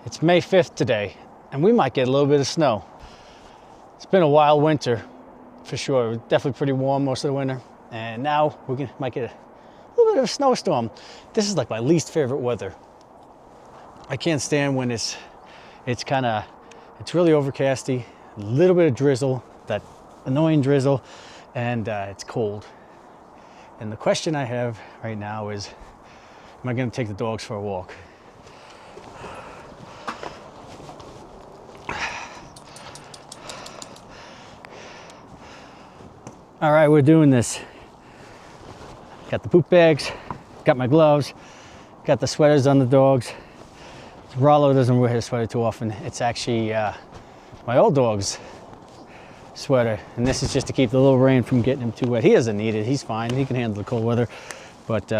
It's May 5th today, and we might get a little bit of snow. It's been a wild winter, for sure. It was definitely pretty warm most of the winter, and now we might get a little bit of a snowstorm. This is like my least favorite weather. I can't stand when it's really overcasty, a little bit of drizzle, that annoying drizzle, and it's cold. And the question I have right now is, am I going to take the dogs for a walk? All right, we're doing this. Got the poop bags, got my gloves, got the sweaters on the dogs. Rollo doesn't wear his sweater too often. It's actually my old dog's sweater, and this is just to keep the little rain from getting him too wet. He doesn't need it, he's fine, he can handle the cold weather, but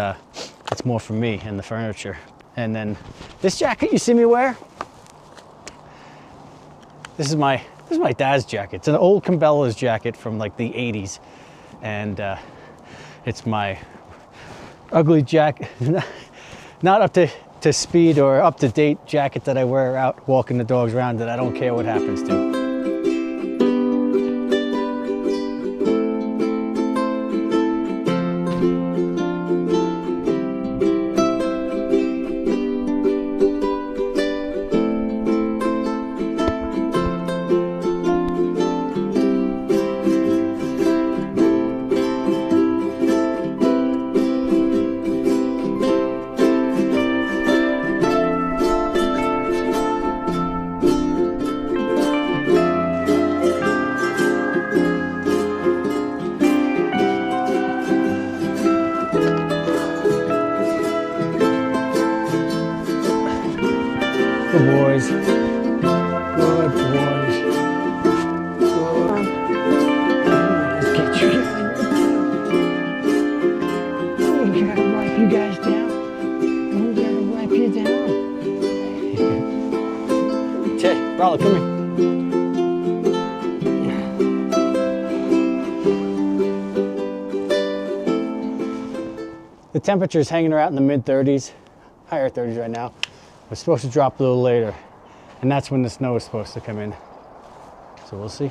it's more for me and the furniture. And then this jacket you see me wear, this is my dad's jacket. It's an old Cabela's jacket from like the 80s, and it's my ugly jacket, not up to speed or up to date jacket that I wear out walking the dogs around, that I don't care what happens to. Good boys. Good boys. Good. Let's get you. We gotta wipe you guys down. We gotta wipe you down. Okay, Rollo, come here. The temperature's hanging around in the mid-30s, higher 30s right now. It's supposed to drop a little later, and that's when the snow is supposed to come in. So we'll see.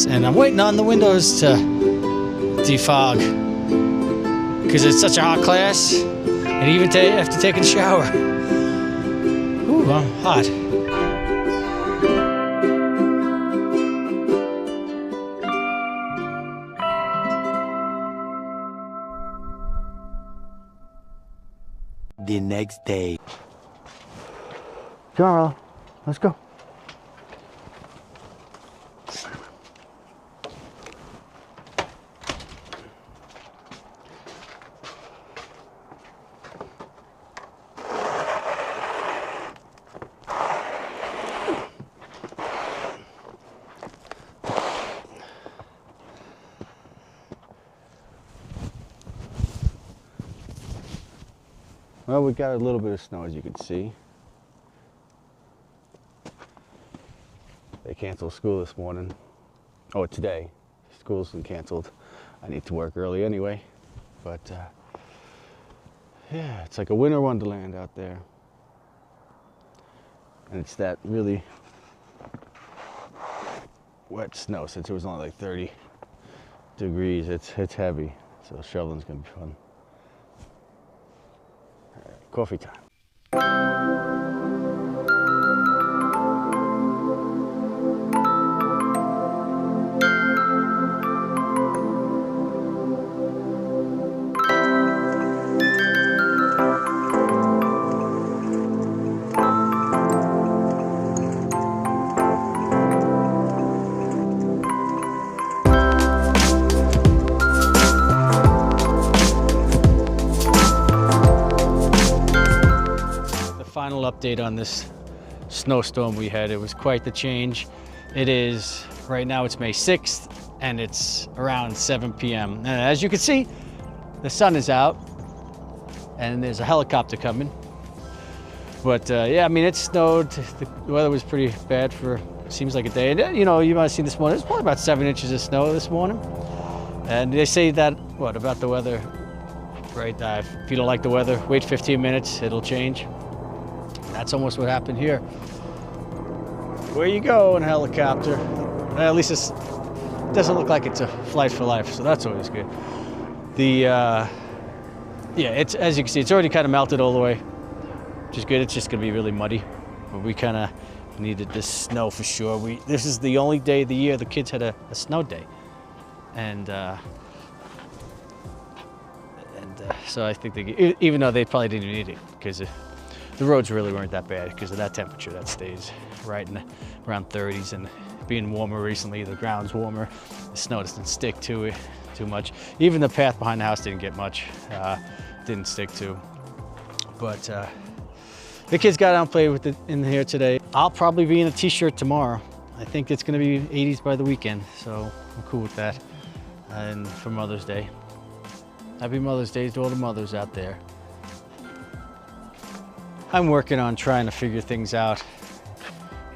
And I'm waiting on the windows to defog because it's such a hot class, and even after taking a shower. Ooh, I'm hot. The next day. Come on, Rollo. Let's go. Well, we got a little bit of snow, as you can see. They canceled school this morning. Oh, today. School's been canceled. I need to work early anyway. But, yeah, it's like a winter wonderland out there. And it's that really wet snow. Since it was only like 30 degrees, it's heavy. So shoveling's gonna be fun. All right, coffee time. final update on this snowstorm we had. It was quite the change. It is, right now it's May 6th and it's around 7 p.m. And as you can see, the sun is out and there's a helicopter coming. But yeah, I mean, it snowed. The weather was pretty bad for, seems like a day. And you know, you might have seen this morning, there's probably about 7 inches of snow this morning. And they say that, what, about the weather, right? If you don't like the weather, wait 15 minutes, it'll change. That's almost what happened here. Where you go in a helicopter. At least it doesn't look like it's a flight for life, so that's always good. Yeah, it's, as you can see, it's already kind of melted all the way, which is good. It's just gonna be really muddy. But we kind of needed this snow for sure. This is the only day of the year the kids had a snow day. And so I think even though they probably didn't need it, because the roads really weren't that bad because of that temperature that stays right in around 30s, and being warmer recently, the ground's warmer, the snow doesn't stick to it too much. Even the path behind the house didn't get much, didn't stick to. But the kids got out and played with it in here today. I'll probably be in a t-shirt tomorrow. I think it's gonna be 80s by the weekend, so I'm cool with that. And for Mother's Day. Happy Mother's Day to all the mothers out there. I'm working on trying to figure things out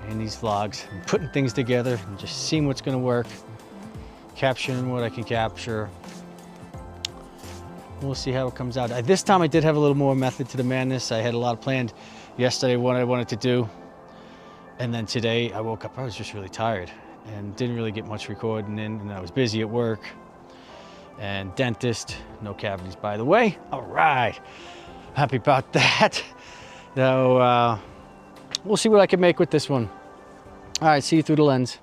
in these vlogs, and putting things together and just seeing what's gonna work, capturing what I can capture. We'll see how it comes out. This time I did have a little more method to the madness. I had a lot planned yesterday, what I wanted to do. And then today I woke up, I was just really tired and didn't really get much recording in, and I was busy at work. And dentist, no cavities by the way. All right, happy about that. So we'll see what I can make with this one. All right, see you through the lens.